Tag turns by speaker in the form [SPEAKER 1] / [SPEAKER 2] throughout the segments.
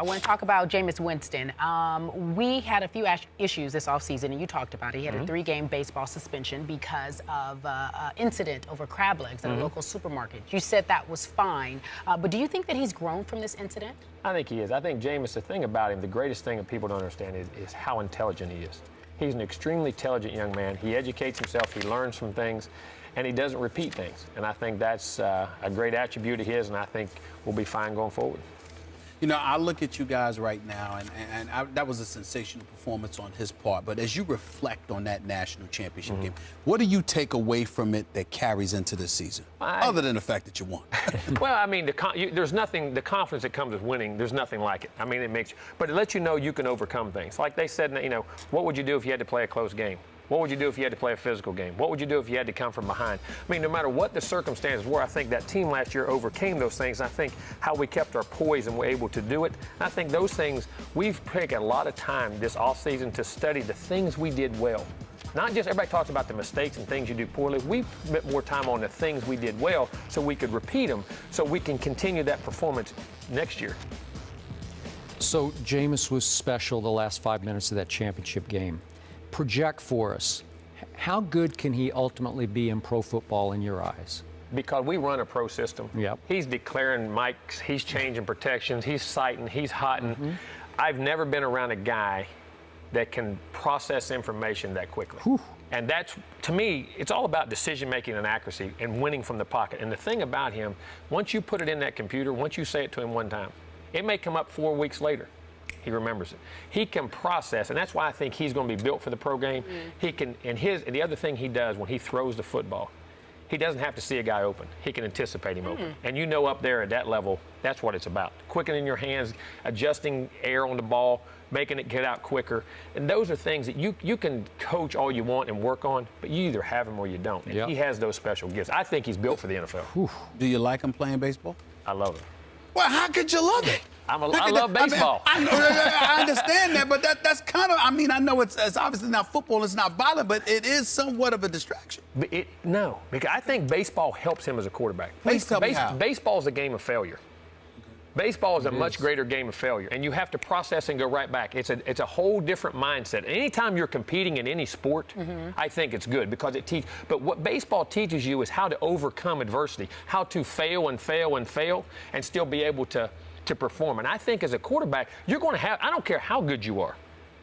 [SPEAKER 1] I want to talk about Jameis Winston. We had a few issues this offseason, and you talked about it. He had a 3-game baseball suspension because of an incident over crab legs at a local supermarket. You said that was fine, but do you think that he's grown from this incident?
[SPEAKER 2] I think he is. I think Jameis, the thing about him, the greatest thing that people don't understand is how intelligent he is. He's an extremely intelligent young man. He educates himself, he learns from things, and he doesn't repeat things. And I think that's a great attribute of his, and I think we'll be fine going forward.
[SPEAKER 3] You know, I look at you guys right now, and that was a sensational performance on his part. But as you reflect on that national championship game, what do you take away from it that carries into this season, other than the fact that you won?
[SPEAKER 2] Well, I mean, there's nothing, the confidence that comes with winning, there's nothing like it. I mean, it makes, but it lets you know you can overcome things. Like they said, you know, what would you do if you had to play a close game? What would you do if you had to play a physical game? What would you do if you had to come from behind? I mean, no matter what the circumstances were, I think that team last year overcame those things. I think how we kept our poise and were able to do it. I think those things, we've taken a lot of time this offseason to study the things we did well. Not just everybody talks about the mistakes and things you do poorly. We spent more time on the things we did well so we could repeat them so we can continue that performance next year.
[SPEAKER 4] So Jameis was special the last 5 minutes of that championship game. Project for us, how good can he ultimately be in pro football in your eyes?
[SPEAKER 2] Because we run a pro system.
[SPEAKER 4] Yep.
[SPEAKER 2] He's declaring mics, he's changing protections, he's sighting, he's hotting. I've never been around a guy that can process information that quickly. Whew. And that's, to me, it's all about decision-making and accuracy and winning from the pocket. And the thing about him, once you put it in that computer, once you say it to him one time, it may come up 4 weeks later. He remembers it. He can process, and that's why I think he's going to be built for the pro game. He can, and the other thing he does when he throws the football, he doesn't have to see a guy open. He can anticipate him open. And you know up there at that level, that's what it's about. Quickening your hands, adjusting air on the ball, making it get out quicker. And those are things that you can coach all you want and work on, but you either have them or you don't. And he has those special gifts. I think he's built for the NFL.
[SPEAKER 3] Whew. Do you like him playing baseball?
[SPEAKER 2] I love him.
[SPEAKER 3] Well, how could you love it?
[SPEAKER 2] I love baseball.
[SPEAKER 3] I mean, I understand that, but that's kind of, I mean, I know it's obviously not football, it's not violent, but it is somewhat of a distraction.
[SPEAKER 2] No, because I think baseball helps him as a quarterback.
[SPEAKER 3] Please tell me how.
[SPEAKER 2] Baseball is a game of failure. Baseball is a much greater game of failure, and you have to process and go right back. It's a whole different mindset. Anytime you're competing in any sport, I think it's good because it teaches. But what baseball teaches you is how to overcome adversity, how to fail and fail and fail, and still be able to perform. And I think as a quarterback, you're going to have. I don't care how good you are.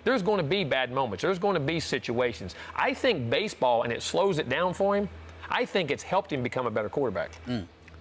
[SPEAKER 2] There's going to be bad moments. There's going to be situations. I think baseball, and it slows it down for him. I think it's helped him become a better quarterback.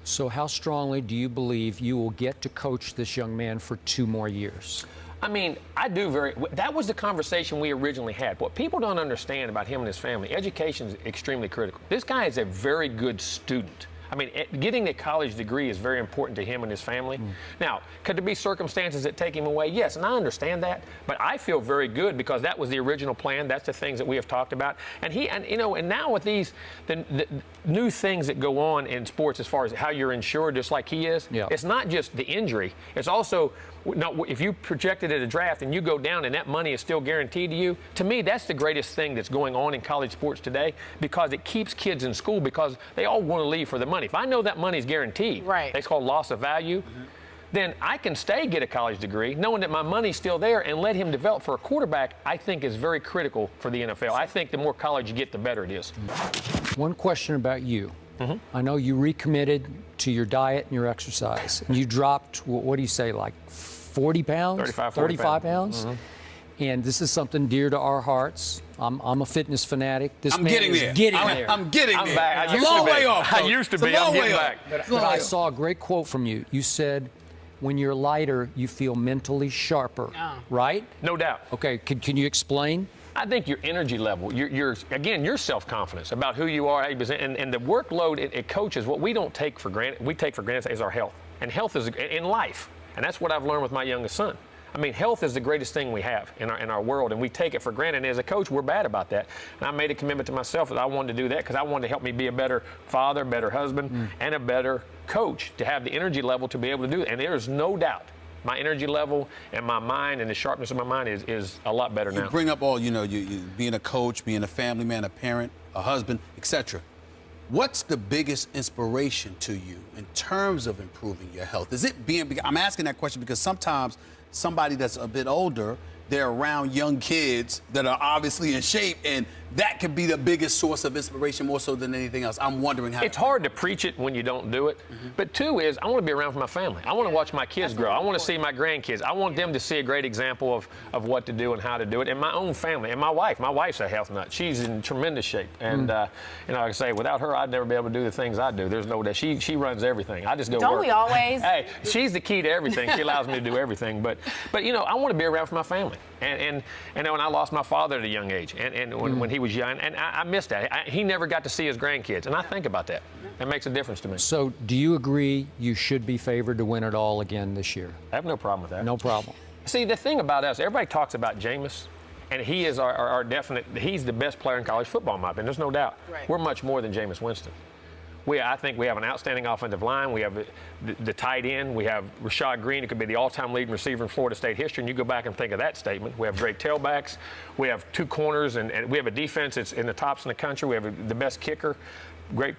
[SPEAKER 4] So how strongly do you believe you will get to coach this young man for 2 more years?
[SPEAKER 2] I mean, I do that was the conversation we originally had. What people don't understand about him and his family, education is extremely critical. This guy is a very good student. I mean, getting a college degree is very important to him and his family. Now, could there be circumstances that take him away? Yes, and I understand that. But I feel very good because that was the original plan. That's the things that we have talked about. And now with these the new things that go on in sports as far as how you're insured, just like he is, it's not just the injury. It's also, if you projected at a draft and you go down and that money is still guaranteed to you, to me, that's the greatest thing that's going on in college sports today because it keeps kids in school because they all want to leave for the money. If I know that money is guaranteed, it's called loss of value, then I can get a college degree knowing that my money's still there and let him develop. For a quarterback, I think is very critical for the NFL. I think the more college you get, the better it is.
[SPEAKER 4] One question about you. I know you recommitted to your diet and your exercise. And you dropped, what do you say, like 40 pounds? 35 pounds? And this is something dear to our hearts. I'm a fitness fanatic.
[SPEAKER 3] I'm getting there. I'm getting there.
[SPEAKER 2] Back.
[SPEAKER 3] It's a long way off.
[SPEAKER 2] I used to be. I'm getting back.
[SPEAKER 4] But I saw a great quote from you. You said, when you're lighter, you feel mentally sharper, right?
[SPEAKER 2] No doubt.
[SPEAKER 4] Okay, can you explain?
[SPEAKER 2] I think your energy level, your self-confidence about who you are, and the workload it coaches, what we don't take for granted, we take for granted is our health. And health is in life. And that's what I've learned with my youngest son. I mean, health is the greatest thing we have in our world, and we take it for granted. And as a coach, we're bad about that. And I made a commitment to myself that I wanted to do that because I wanted to help me be a better father, better husband, and a better coach to have the energy level to be able to do it. And there is no doubt my energy level and my mind and the sharpness of my mind is a lot better now.
[SPEAKER 3] You bring up all, you being a coach, being a family man, a parent, a husband, etc. What's the biggest inspiration to you in terms of improving your health? Is it being, I'm asking that question because sometimes somebody that's a bit older, they're around young kids that are obviously in shape, and that could be the biggest source of inspiration more so than anything else. I'm wondering how.
[SPEAKER 2] It's hard to preach it when you don't do it. But two is, I want to be around for my family. I want to watch my kids grow. I want to see my grandkids. I want them to see a great example of what to do and how to do it. And my own family and my wife. My wife's a health nut. She's in tremendous shape. And like I say, without her, I'd never be able to do the things I do. There's no doubt. She runs everything. I just go
[SPEAKER 1] Don't
[SPEAKER 2] work.
[SPEAKER 1] we always?
[SPEAKER 2] Hey, she's the key to everything. She allows me to do everything. But I want to be around for my family. And when I lost my father at a young age, and when he was young, and I missed that. He never got to see his grandkids, and I think about that. That makes a difference to me.
[SPEAKER 4] So, do you agree you should be favored to win it all again this year?
[SPEAKER 2] I have no problem with that.
[SPEAKER 4] No problem.
[SPEAKER 2] See, the thing about us, everybody talks about Jameis, and he is our definite. He's the best player in college football, in my opinion. There's no doubt.
[SPEAKER 1] Right.
[SPEAKER 2] We're much more than Jameis Winston. I think we have an outstanding offensive line. We have the tight end. We have Rashad Green, who could be the all-time leading receiver in Florida State history. And you go back and think of that statement. We have great tailbacks. We have two corners, and we have a defense that's in the tops in the country. We have the best kicker. Great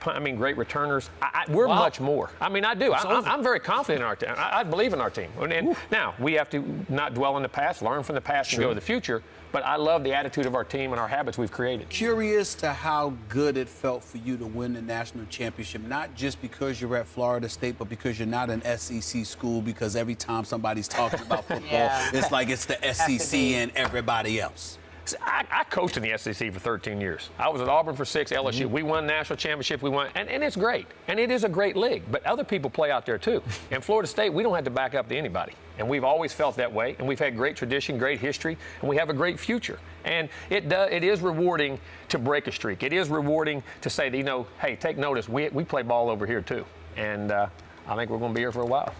[SPEAKER 2] returners. We're much more. I mean, I do. I'm very confident in our team. I believe in our team. And now, we have to not dwell in the past, learn from the past, and go to the future. But I love the attitude of our team and our habits we've created.
[SPEAKER 3] Curious to how good it felt for you to win the national championship, not just because you're at Florida State, but because you're not an SEC school, because every time somebody's talking about football, it's like it's the SEC and everybody else.
[SPEAKER 2] I coached in the SEC for 13 years. I was at Auburn for 6, LSU. We won national championship. We won, and it's great. And it is a great league. But other people play out there, too. In Florida State, we don't have to back up to anybody. And we've always felt that way. And we've had great tradition, great history, and we have a great future. And it is rewarding to break a streak. It is rewarding to say that, hey, take notice. We play ball over here, too. And I think we're going to be here for a while.